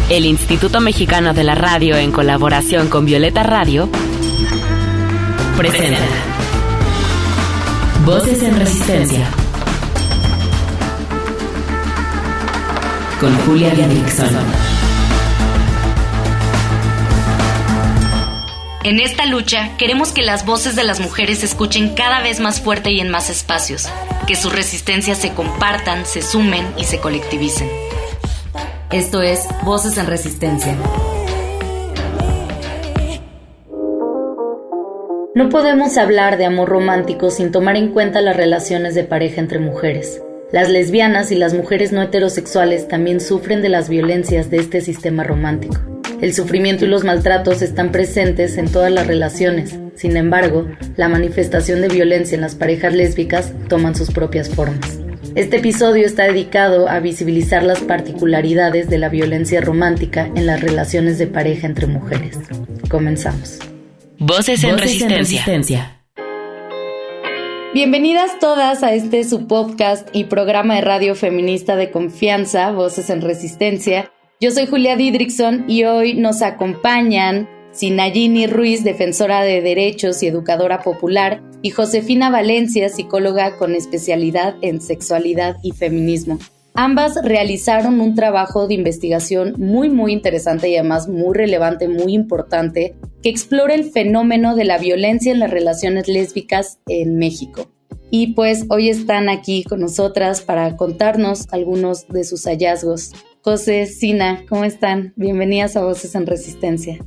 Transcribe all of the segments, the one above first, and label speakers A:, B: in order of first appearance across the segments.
A: El Instituto Mexicano de la Radio, en colaboración con Violeta Radio, presenta Voces en Resistencia con Julia Didrickson.
B: En esta lucha, queremos que las voces de las mujeres se escuchen cada vez más fuerte y en más espacios, que sus resistencias se compartan, se sumen y se colectivicen. Esto es Voces en Resistencia.
C: No podemos hablar de amor romántico sin tomar en cuenta las relaciones de pareja entre mujeres. Las lesbianas y las mujeres no heterosexuales también sufren de las violencias de este sistema romántico. El sufrimiento y los maltratos están presentes en todas las relaciones. Sin embargo, la manifestación de violencia en las parejas lésbicas toman sus propias formas. Este episodio está dedicado a visibilizar las particularidades de la violencia romántica en las relaciones de pareja entre mujeres. Comenzamos.
A: Voces en Resistencia.
C: Bienvenidas todas a este su podcast y programa de radio feminista de confianza, Voces en Resistencia. Yo soy Julia Didrickson y hoy nos acompañan Sinayini Ruiz, defensora de derechos y educadora popular, y Josefina Valencia, psicóloga con especialidad en sexualidad y feminismo. Ambas realizaron un trabajo de investigación muy interesante y además muy relevante, muy importante, que explora el fenómeno de la violencia en las relaciones lésbicas en México. Y pues hoy están aquí con nosotras para contarnos algunos de sus hallazgos. José, Sina, ¿cómo están? Bienvenidas a Voces en Resistencia.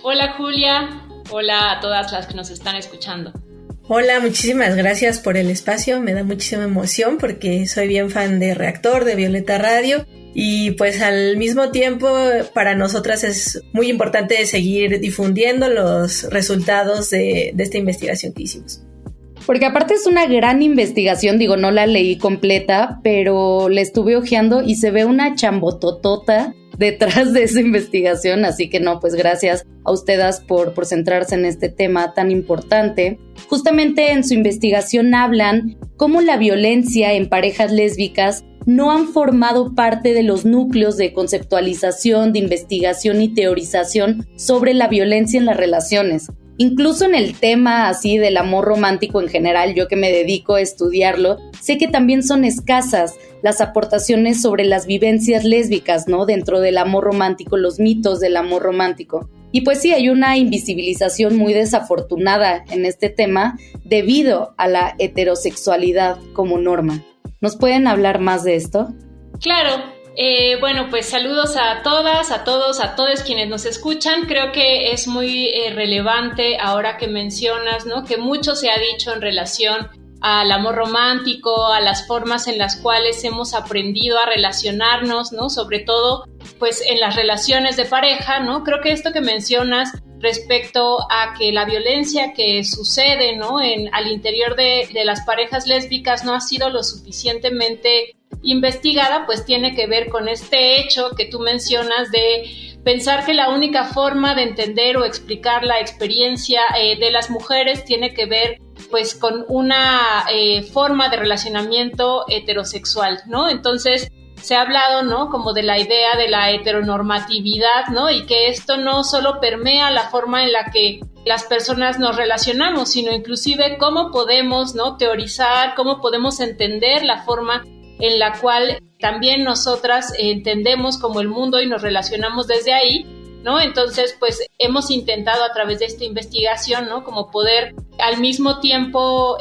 D: Hola Julia, hola a todas las que nos están escuchando.
E: Hola, muchísimas gracias por el espacio, me da muchísima emoción porque soy bien fan de Reactor, de Violeta Radio, y pues al mismo tiempo para nosotras es muy importante seguir difundiendo los resultados de esta investigación que hicimos.
C: Porque aparte es una gran investigación, digo, no la leí completa, pero la estuve hojeando y se ve una chambototota detrás de esa investigación, así que no, pues gracias a ustedes por centrarse en este tema tan importante. Justamente en su investigación hablan cómo la violencia en parejas lésbicas no han formado parte de los núcleos de conceptualización, de investigación y teorización sobre la violencia en las relaciones. Incluso en el tema así del amor romántico en general, yo que me dedico a estudiarlo, sé que también son escasas las aportaciones sobre las vivencias lésbicas, ¿no? Dentro del amor romántico, los mitos del amor romántico. Y pues sí, hay una invisibilización muy desafortunada en este tema debido a la heterosexualidad como norma. ¿Nos pueden hablar más de esto?
D: Claro. Bueno, pues saludos a todas, a todos, a todos quienes nos escuchan. Creo que es muy relevante ahora que mencionas, ¿no? Que mucho se ha dicho en relación al amor romántico, a las formas en las cuales hemos aprendido a relacionarnos, ¿no? Sobre todo, pues en las relaciones de pareja, ¿no? Creo que esto que mencionas respecto a que la violencia que sucede, ¿no? Al interior de las parejas lésbicas no ha sido lo suficientemente investigada, pues tiene que ver con este hecho que tú mencionas de pensar que la única forma de entender o explicar la experiencia de las mujeres tiene que ver pues con una forma de relacionamiento heterosexual, ¿no? Entonces se ha hablado, ¿no? Como de la idea de la heteronormatividad, ¿no? Y que esto no solo permea la forma en la que las personas nos relacionamos, sino inclusive cómo podemos, ¿no? Teorizar, cómo podemos entender la forma en la cual también nosotras entendemos como el mundo y nos relacionamos desde ahí, ¿no? Entonces, pues hemos intentado a través de esta investigación, ¿no? Como poder al mismo tiempo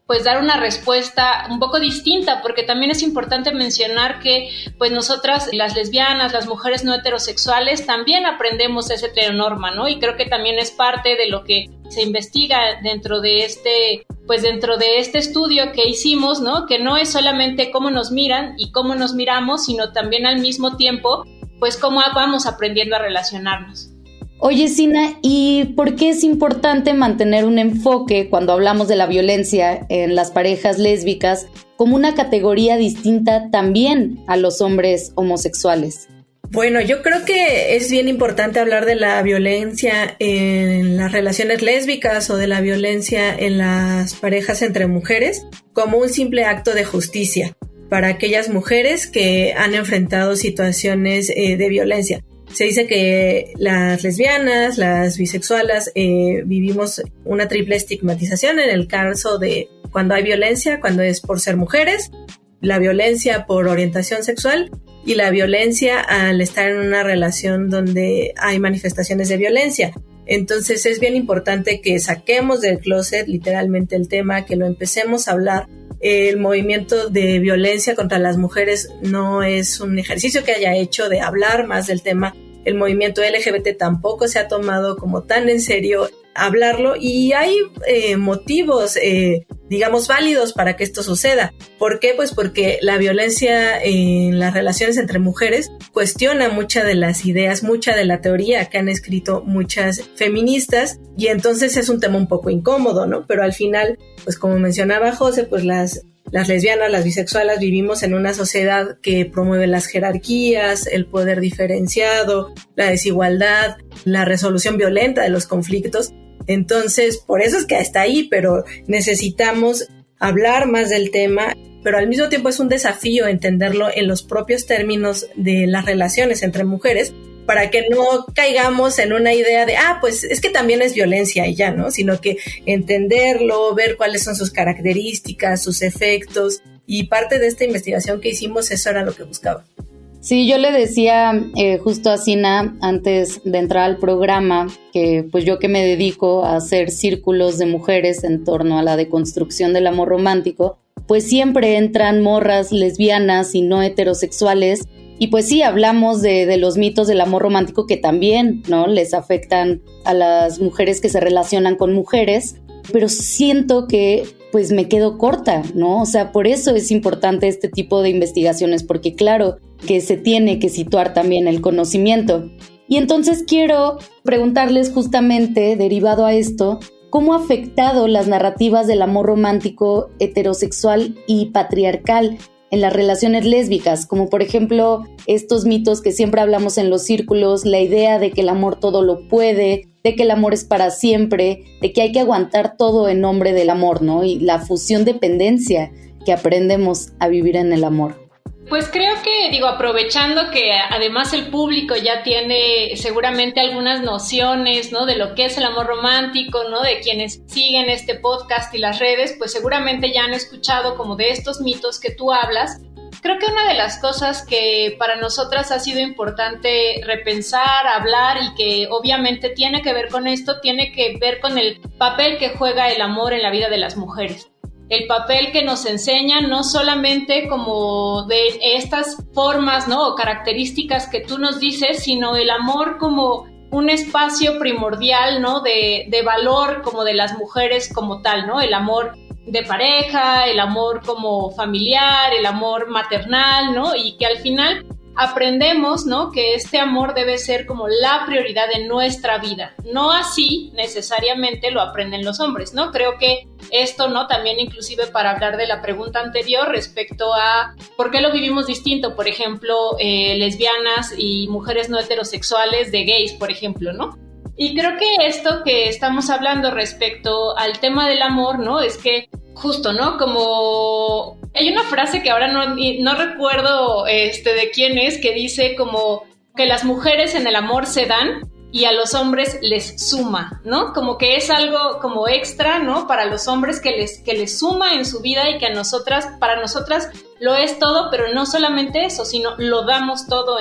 D: pues dar una respuesta un poco distinta, porque también es importante mencionar que pues nosotras, las lesbianas, las mujeres no heterosexuales, también aprendemos esa heteronorma, ¿no? Y creo que también es parte de lo que se investiga dentro de este estudio que hicimos, ¿no? Que no es solamente cómo nos miran y cómo nos miramos, sino también al mismo tiempo, pues cómo vamos aprendiendo a relacionarnos.
C: Oye, Sina, ¿y por qué es importante mantener un enfoque cuando hablamos de la violencia en las parejas lésbicas como una categoría distinta también a los hombres homosexuales?
E: Bueno, yo creo que es bien importante hablar de la violencia en las relaciones lésbicas o de la violencia en las parejas entre mujeres como un simple acto de justicia para aquellas mujeres que han enfrentado situaciones de violencia. Se dice que las lesbianas, las bisexuales vivimos una triple estigmatización en el caso de cuando hay violencia, cuando es por ser mujeres, la violencia por orientación sexual y la violencia al estar en una relación donde hay manifestaciones de violencia. Entonces es bien importante que saquemos del closet literalmente el tema, que lo empecemos a hablar. El movimiento de violencia contra las mujeres no es un ejercicio que haya hecho de hablar más del tema. El movimiento LGBT tampoco se ha tomado como tan en serio hablarlo, y hay motivos, digamos, válidos para que esto suceda. ¿Por qué? Pues porque la violencia en las relaciones entre mujeres cuestiona muchas de las ideas, mucha de la teoría que han escrito muchas feministas, y entonces es un tema un poco incómodo, ¿no? Pero al final, pues como mencionaba José, pues las lesbianas, las bisexuales vivimos en una sociedad que promueve las jerarquías, el poder diferenciado, la desigualdad, la resolución violenta de los conflictos. Entonces, por eso es que está ahí, pero necesitamos hablar más del tema, pero al mismo tiempo es un desafío entenderlo en los propios términos de las relaciones entre mujeres, para que no caigamos en una idea de, pues es que también es violencia y ya, ¿no? Sino que entenderlo, ver cuáles son sus características, sus efectos, y parte de esta investigación que hicimos, eso era lo que buscaba.
C: Sí, yo le decía justo a Sina antes de entrar al programa que pues yo que me dedico a hacer círculos de mujeres en torno a la deconstrucción del amor romántico, pues siempre entran morras lesbianas y no heterosexuales, y pues sí, hablamos de los mitos del amor romántico que también, ¿no?, les afectan a las mujeres que se relacionan con mujeres, pero siento que pues me quedo corta, ¿no? O sea, por eso es importante este tipo de investigaciones, porque claro que se tiene que situar también el conocimiento. Y entonces quiero preguntarles justamente, derivado a esto, ¿cómo ha afectado las narrativas del amor romántico heterosexual y patriarcal en las relaciones lésbicas? Como por ejemplo estos mitos que siempre hablamos en los círculos, la idea de que el amor todo lo puede, de que el amor es para siempre, de que hay que aguantar todo en nombre del amor, ¿no? Y la fusión dependencia que aprendemos a vivir en el amor.
D: Pues creo que, aprovechando que además el público ya tiene seguramente algunas nociones, ¿no?, de lo que es el amor romántico, ¿no?, de quienes siguen este podcast y las redes, pues seguramente ya han escuchado como de estos mitos que tú hablas. Creo que una de las cosas que para nosotras ha sido importante repensar, hablar, y que obviamente tiene que ver con esto, tiene que ver con el papel que juega el amor en la vida de las mujeres. El papel que nos enseñan, no solamente como de estas formas, ¿no?, o características que tú nos dices, sino el amor como un espacio primordial, ¿no?, de valor como de las mujeres como tal, ¿no? El amor de pareja, el amor como familiar, el amor maternal, ¿no? Y que al final aprendemos, ¿no?, que este amor debe ser como la prioridad de nuestra vida. No así necesariamente lo aprenden los hombres, ¿no? Creo que esto, ¿no?, también inclusive para hablar de la pregunta anterior respecto a por qué lo vivimos distinto, por ejemplo, lesbianas y mujeres no heterosexuales de gays, por ejemplo, ¿no? Y creo que esto que estamos hablando respecto al tema del amor, ¿no?, es que justo, ¿no?, como hay una frase que ahora no recuerdo de quién es, que dice como que las mujeres en el amor se dan y a los hombres les suma, ¿no? Como que es algo como extra, ¿no?, para los hombres que les suma en su vida, y que para nosotras lo es todo, pero no solamente eso, sino lo damos todo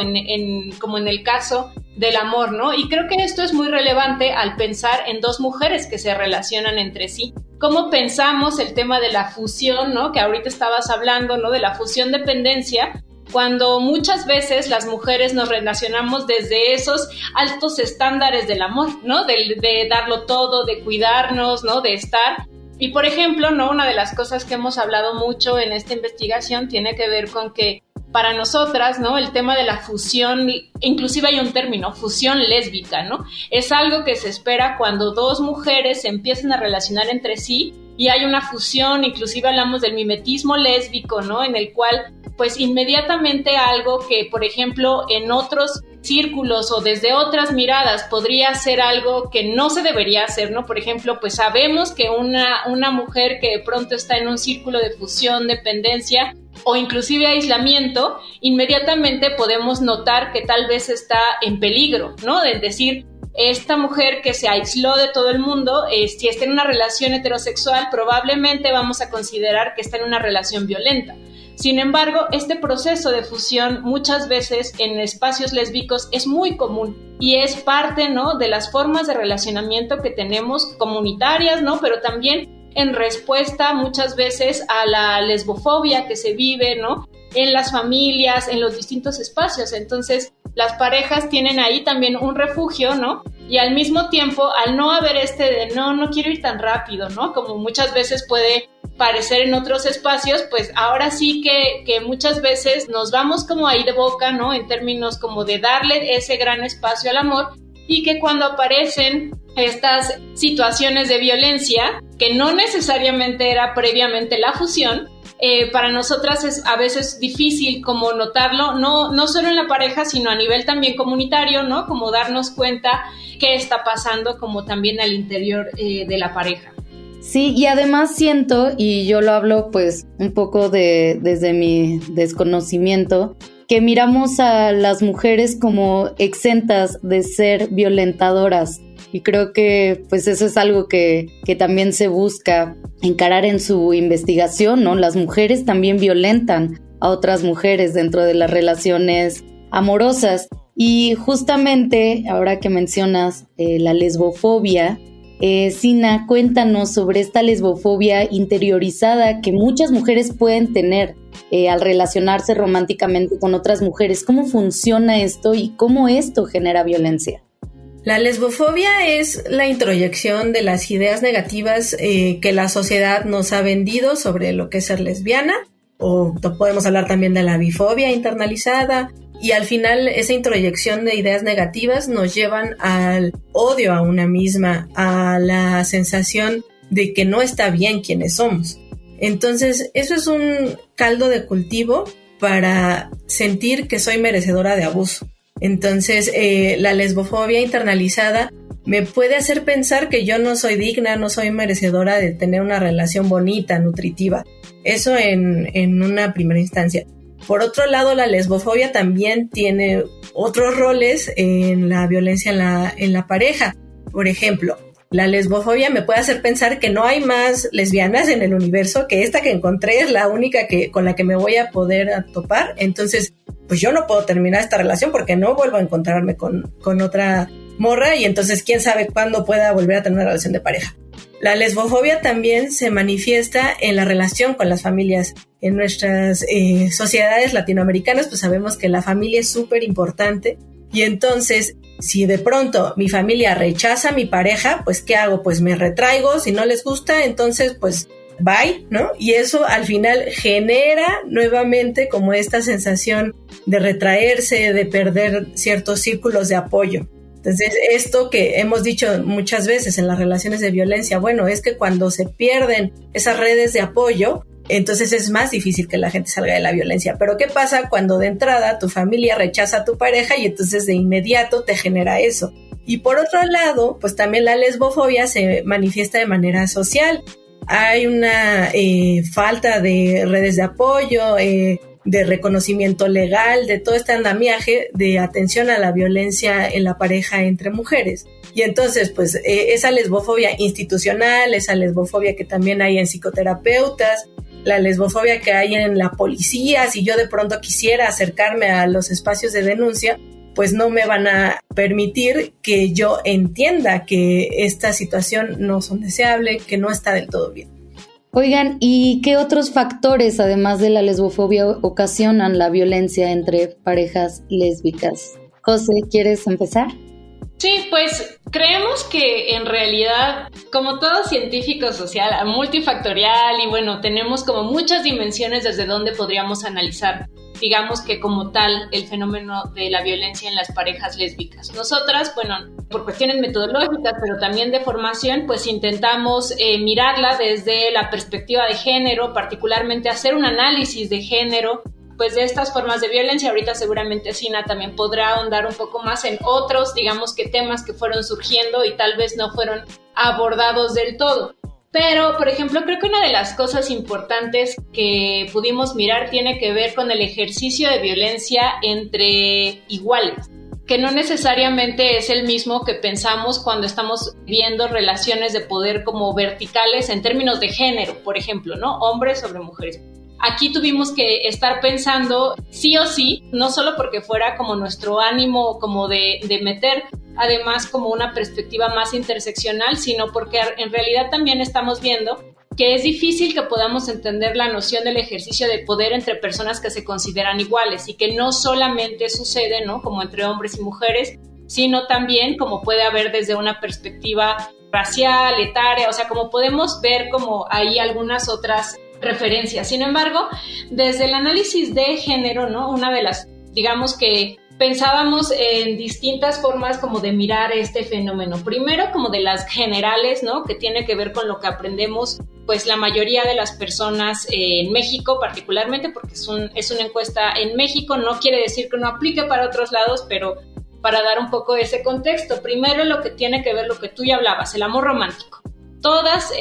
D: como en el caso del amor, ¿no? Y creo que esto es muy relevante al pensar en dos mujeres que se relacionan entre sí. ¿Cómo pensamos el tema de la fusión, ¿no?, que ahorita estabas hablando, ¿no?, de la fusión dependencia, cuando muchas veces las mujeres nos relacionamos desde esos altos estándares del amor, ¿no?, de darlo todo, de cuidarnos, ¿no?, de estar. Y por ejemplo, ¿no?, una de las cosas que hemos hablado mucho en esta investigación tiene que ver con que para nosotras, ¿no?, el tema de la fusión, inclusive hay un término, fusión lésbica, ¿no? Es algo que se espera cuando dos mujeres se empiezan a relacionar entre sí y hay una fusión, inclusive hablamos del mimetismo lésbico, ¿no?, en el cual pues inmediatamente algo que, por ejemplo, en otros círculos o desde otras miradas podría ser algo que no se debería hacer, ¿no? Por ejemplo, pues sabemos que una mujer que de pronto está en un círculo de fusión, dependencia, o inclusive aislamiento, inmediatamente podemos notar que tal vez está en peligro, ¿no? Es decir, esta mujer que se aisló de todo el mundo, si está en una relación heterosexual, probablemente vamos a considerar que está en una relación violenta. Sin embargo, este proceso de fusión muchas veces en espacios lésbicos es muy común y es parte, ¿no?, de las formas de relacionamiento que tenemos comunitarias, ¿no?, pero también en respuesta muchas veces a la lesbofobia que se vive, ¿no?, en las familias, en los distintos espacios. Entonces, las parejas tienen ahí también un refugio, ¿no? Y al mismo tiempo, al no haber de no quiero ir tan rápido, ¿no? Como muchas veces puede parecer en otros espacios, pues ahora sí que muchas veces nos vamos como ahí de boca, ¿no? En términos como de darle ese gran espacio al amor, y que cuando aparecen estas situaciones de violencia, que no necesariamente era previamente la fusión, para nosotras es a veces difícil como notarlo, no solo en la pareja, sino a nivel también comunitario, ¿no? Como darnos cuenta qué está pasando como también al interior de la pareja.
C: Sí, y además siento, y yo lo hablo pues un poco desde mi desconocimiento, que miramos a las mujeres como exentas de ser violentadoras. Y creo que pues eso es algo que también se busca encarar en su investigación, ¿no? Las mujeres también violentan a otras mujeres dentro de las relaciones amorosas. Y justamente, ahora que mencionas la lesbofobia, Sina, cuéntanos sobre esta lesbofobia interiorizada que muchas mujeres pueden tener al relacionarse románticamente con otras mujeres. ¿Cómo funciona esto y cómo esto genera violencia?
E: La lesbofobia es la introyección de las ideas negativas que la sociedad nos ha vendido sobre lo que es ser lesbiana, o podemos hablar también de la bifobia internalizada, y al final esa introyección de ideas negativas nos llevan al odio a una misma, a la sensación de que no está bien quienes somos. Entonces, eso es un caldo de cultivo para sentir que soy merecedora de abuso. Entonces, la lesbofobia internalizada me puede hacer pensar que yo no soy digna, no soy merecedora de tener una relación bonita, nutritiva. Eso en una primera instancia. Por otro lado, la lesbofobia también tiene otros roles en la violencia en la pareja. Por ejemplo, la lesbofobia me puede hacer pensar que no hay más lesbianas en el universo, que esta que encontré es la única con la que me voy a poder topar. Entonces, pues yo no puedo terminar esta relación porque no vuelvo a encontrarme con otra morra, y entonces quién sabe cuándo pueda volver a tener una relación de pareja. La lesbofobia también se manifiesta en la relación con las familias. En nuestras sociedades latinoamericanas, pues sabemos que la familia es súper importante, y entonces si de pronto mi familia rechaza a mi pareja, pues ¿qué hago? Pues me retraigo, si no les gusta, entonces pues bye, ¿no? Y eso al final genera nuevamente como esta sensación de retraerse, de perder ciertos círculos de apoyo. Entonces, esto que hemos dicho muchas veces en las relaciones de violencia, bueno, es que cuando se pierden esas redes de apoyo, entonces es más difícil que la gente salga de la violencia. Pero ¿qué pasa cuando de entrada tu familia rechaza a tu pareja y entonces de inmediato te genera eso? Y por otro lado, pues también la lesbofobia se manifiesta de manera social. Hay una falta de redes de apoyo, de reconocimiento legal, de todo este andamiaje de atención a la violencia en la pareja entre mujeres. Y entonces, pues, esa lesbofobia institucional, esa lesbofobia que también hay en psicoterapeutas, la lesbofobia que hay en la policía, si yo de pronto quisiera acercarme a los espacios de denuncia, pues no me van a permitir que yo entienda que esta situación no son deseable, que no está del todo bien.
C: Oigan, ¿y qué otros factores, además de la lesbofobia, ocasionan la violencia entre parejas lésbicas? José, ¿quieres empezar?
D: Sí, pues creemos que en realidad, como todo científico social, multifactorial, y bueno, tenemos como muchas dimensiones desde donde podríamos analizar, digamos que como tal, el fenómeno de la violencia en las parejas lésbicas. Nosotras, bueno, por cuestiones metodológicas, pero también de formación, pues intentamos mirarla desde la perspectiva de género, particularmente hacer un análisis de género, pues de estas formas de violencia. Ahorita seguramente Sina también podrá ahondar un poco más en otros, digamos que temas que fueron surgiendo y tal vez no fueron abordados del todo. Pero, por ejemplo, creo que una de las cosas importantes que pudimos mirar tiene que ver con el ejercicio de violencia entre iguales, que no necesariamente es el mismo que pensamos cuando estamos viendo relaciones de poder como verticales en términos de género, por ejemplo, ¿no? Hombres sobre mujeres. Aquí tuvimos que estar pensando sí o sí, no solo porque fuera como nuestro ánimo como de meter además como una perspectiva más interseccional, sino porque en realidad también estamos viendo que es difícil que podamos entender la noción del ejercicio de poder entre personas que se consideran iguales y que no solamente sucede, ¿no? Como entre hombres y mujeres, sino también como puede haber desde una perspectiva racial, etaria, o sea, como podemos ver como hay algunas otras referencias. Sin embargo, desde el análisis de género, ¿no? Una de las, digamos que pensábamos en distintas formas como de mirar este fenómeno. Primero, como de las generales, ¿no? Que tiene que ver con lo que aprendemos, pues la mayoría de las personas en México, particularmente porque es una encuesta en México, no quiere decir que no aplique para otros lados, pero para dar un poco ese contexto. Primero, lo que tiene que ver, lo que tú ya hablabas, el amor romántico. Todas,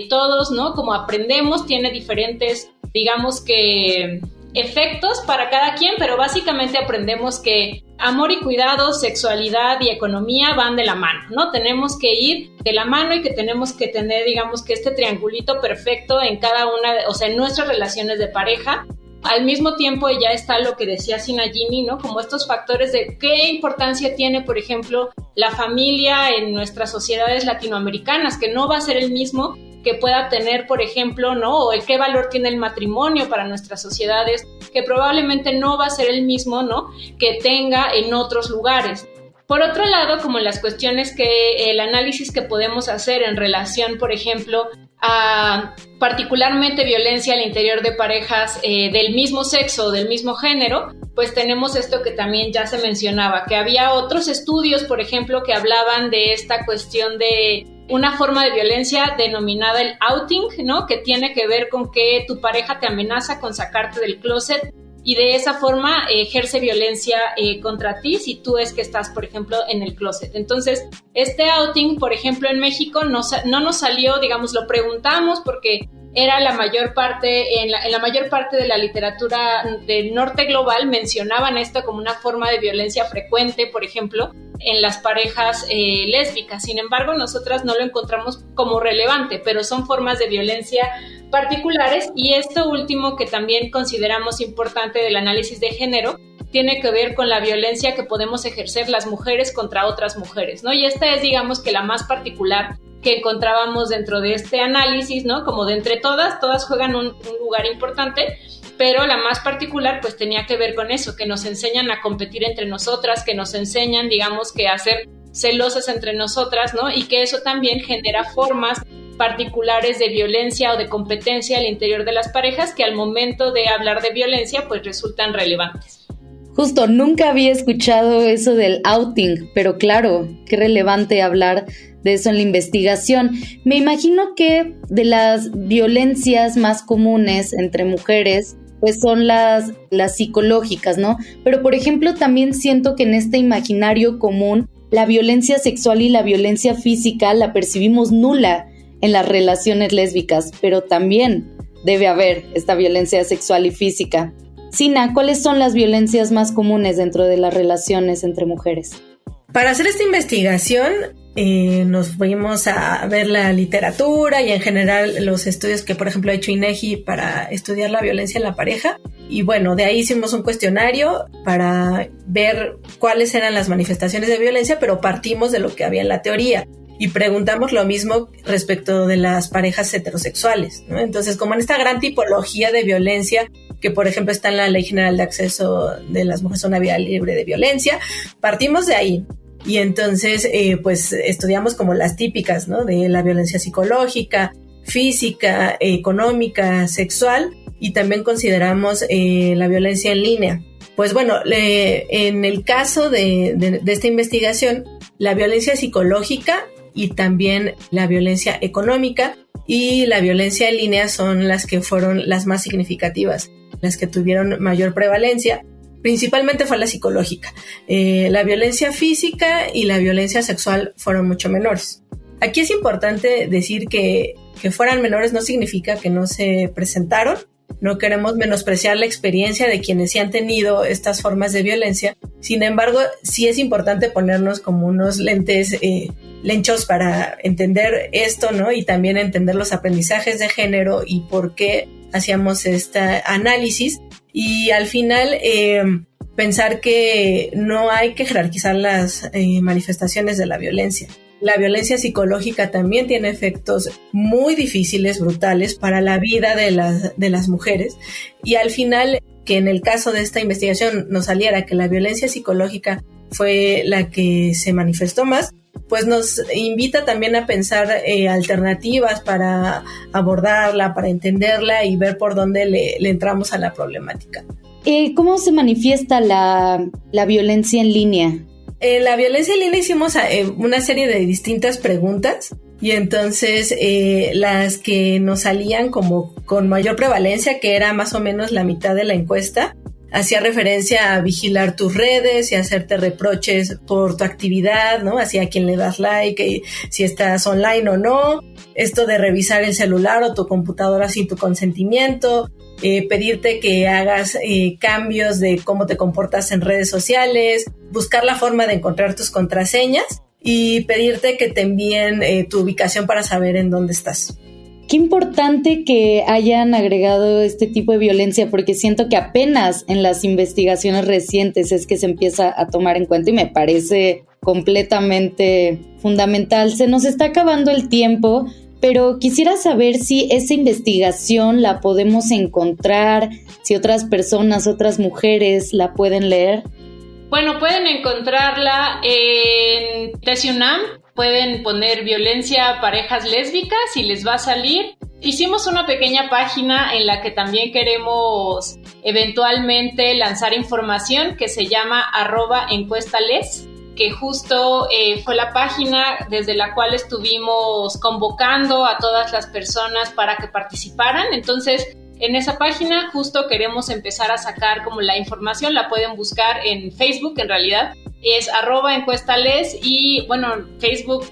D: todos, ¿no? Como aprendemos, tiene diferentes, digamos que efectos para cada quien, pero básicamente aprendemos que amor y cuidado, sexualidad y economía van de la mano, ¿no? Tenemos que ir de la mano y que tenemos que tener, digamos que este triangulito perfecto en cada una, o sea, en nuestras relaciones de pareja. Al mismo tiempo ya está lo que decía Sina Jimmy, ¿no? Como estos factores de qué importancia tiene, por ejemplo, la familia en nuestras sociedades latinoamericanas, que no va a ser el mismo que pueda tener, por ejemplo, ¿no? O qué valor tiene el matrimonio para nuestras sociedades, que probablemente no va a ser el mismo, ¿no? Que tenga en otros lugares. Por otro lado, como las cuestiones que el análisis que podemos hacer en relación, por ejemplo, a particularmente violencia al interior de parejas del mismo sexo o del mismo género, pues tenemos esto que también ya se mencionaba, que había otros estudios, por ejemplo, que hablaban de esta cuestión de una forma de violencia denominada el outing, ¿no? Que tiene que ver con que tu pareja te amenaza con sacarte del closet y de esa forma ejerce violencia contra ti si tú es que estás, por ejemplo, en el closet. Entonces, este outing, por ejemplo, en México no nos salió, digamos, lo preguntamos porque era la mayor parte, en la mayor parte de la literatura del norte global mencionaban esto como una forma de violencia frecuente, por ejemplo, en las parejas lésbicas. Sin embargo, nosotras no lo encontramos como relevante, pero son formas de violencia particulares. Y esto último que también consideramos importante del análisis de género tiene que ver con la violencia que podemos ejercer las mujeres contra otras mujeres, ¿no? Y esta es, digamos, que la más particular que encontrábamos dentro de este análisis, ¿no? Como de entre todas juegan un lugar importante, pero la más particular pues tenía que ver con eso, que nos enseñan a competir entre nosotras, que nos enseñan, digamos, que a ser celosas entre nosotras, ¿no? Y que eso también genera formas particulares de violencia o de competencia al interior de las parejas que al momento de hablar de violencia pues resultan relevantes.
C: Justo, nunca había escuchado eso del outing, pero claro, qué relevante hablar de eso en la investigación. Me imagino que de las violencias más comunes entre mujeres, pues son las psicológicas, ¿no? Pero, por ejemplo, también siento que en este imaginario común, la violencia sexual y la violencia física la percibimos nula en las relaciones lésbicas, pero también debe haber esta violencia sexual y física. Sina, ¿cuáles son las violencias más comunes dentro de las relaciones entre mujeres?
E: Para hacer esta investigación nos fuimos a ver la literatura y en general los estudios que, por ejemplo, ha hecho INEGI para estudiar la violencia en la pareja. Y bueno, de ahí hicimos un cuestionario para ver cuáles eran las manifestaciones de violencia, pero partimos de lo que había en la teoría. Y preguntamos lo mismo respecto de las parejas heterosexuales, ¿no? Entonces, como en esta gran tipología de violencia que, por ejemplo, está en la Ley General de Acceso de las Mujeres a una Vida Libre de Violencia, partimos de ahí. Y entonces, pues, estudiamos como las típicas, ¿no? De la violencia psicológica, física, económica, sexual, y también consideramos la violencia en línea. Pues bueno, en el caso de esta investigación, la violencia psicológica y también la violencia económica y la violencia en línea son las que fueron las más significativas, las que tuvieron mayor prevalencia. Principalmente fue la psicológica. La violencia física y la violencia sexual fueron mucho menores. Aquí es importante decir que que fueran menores no significa que no se presentaron. No queremos menospreciar la experiencia de quienes sí han tenido estas formas de violencia. Sin embargo, sí es importante ponernos como unos lentes lenchos para entender esto, ¿no? Y también entender los aprendizajes de género y por qué hacíamos este análisis. Y al final, pensar que no hay que jerarquizar las manifestaciones de la violencia. La violencia psicológica también tiene efectos muy difíciles, brutales para la vida de las mujeres. Y al final, que en el caso de esta investigación nos saliera que la violencia psicológica fue la que se manifestó más, pues nos invita también a pensar alternativas para abordarla, para entenderla y ver por dónde le entramos a la problemática.
C: ¿Cómo se manifiesta la violencia en línea?
E: La violencia en línea hicimos una serie de distintas preguntas y entonces las que nos salían como con mayor prevalencia, que era más o menos la mitad de la encuesta, hacía referencia a vigilar tus redes y hacerte reproches por tu actividad, ¿no? Hacia quien le das like, si estás online o no, esto de revisar el celular o tu computadora sin tu consentimiento, pedirte que hagas cambios de cómo te comportas en redes sociales, buscar la forma de encontrar tus contraseñas y pedirte que te envíen tu ubicación para saber en dónde estás.
C: Qué importante que hayan agregado este tipo de violencia, porque siento que apenas en las investigaciones recientes es que se empieza a tomar en cuenta y me parece completamente fundamental. Se nos está acabando el tiempo, pero quisiera saber si esa investigación la podemos encontrar, si otras personas, otras mujeres la pueden leer.
D: Bueno, pueden encontrarla en TESIUNAM, pueden poner violencia a parejas lésbicas y les va a salir. Hicimos una pequeña página en la que también queremos eventualmente lanzar información que se llama @encuestales, que justo fue la página desde la cual estuvimos convocando a todas las personas para que participaran. Entonces, en esa página justo queremos empezar a sacar como la información, la pueden buscar en Facebook en realidad, es @encuestales y bueno, Facebook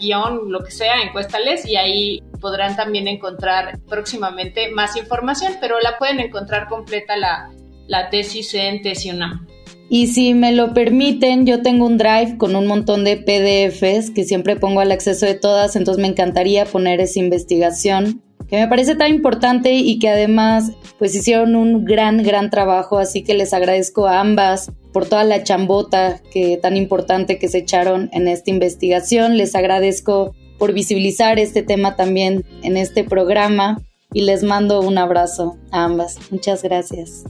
D: lo que sea, encuestales, y ahí podrán también encontrar próximamente más información, pero la pueden encontrar completa la tesis en TESIUNAM.
C: Y si me lo permiten, yo tengo un drive con un montón de PDFs que siempre pongo al acceso de todas, entonces me encantaría poner esa investigación, que me parece tan importante y que además pues hicieron un gran trabajo, así que les agradezco a ambas por toda la chambota tan importante que se echaron en esta investigación. Les agradezco por visibilizar este tema también en este programa y les mando un abrazo a ambas. Muchas gracias.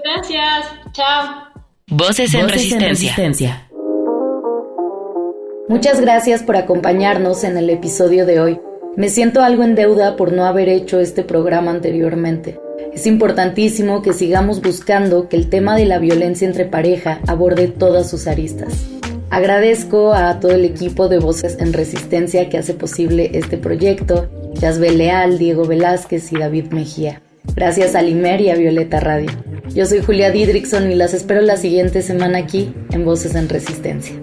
D: Gracias, chao.
A: Voces en Resistencia.
C: Muchas gracias por acompañarnos en el episodio de hoy. Me siento algo en deuda por no haber hecho este programa anteriormente. Es importantísimo que sigamos buscando que el tema de la violencia entre pareja aborde todas sus aristas. Agradezco a todo el equipo de Voces en Resistencia que hace posible este proyecto, Yasbel Leal, Diego Velázquez y David Mejía. Gracias a Limer y a Violeta Radio. Yo soy Julia Didrikson y las espero la siguiente semana aquí en Voces en Resistencia.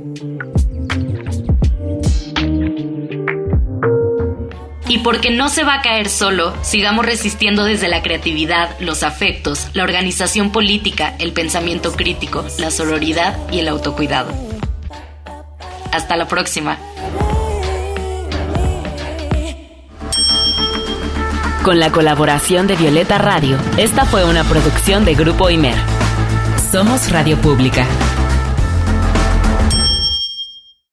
B: Y porque no se va a caer solo, sigamos resistiendo desde la creatividad, los afectos, la organización política, el pensamiento crítico, la sororidad y el autocuidado. Hasta la próxima.
A: Con la colaboración de Violeta Radio, esta fue una producción de Grupo Imer. Somos Radio Pública.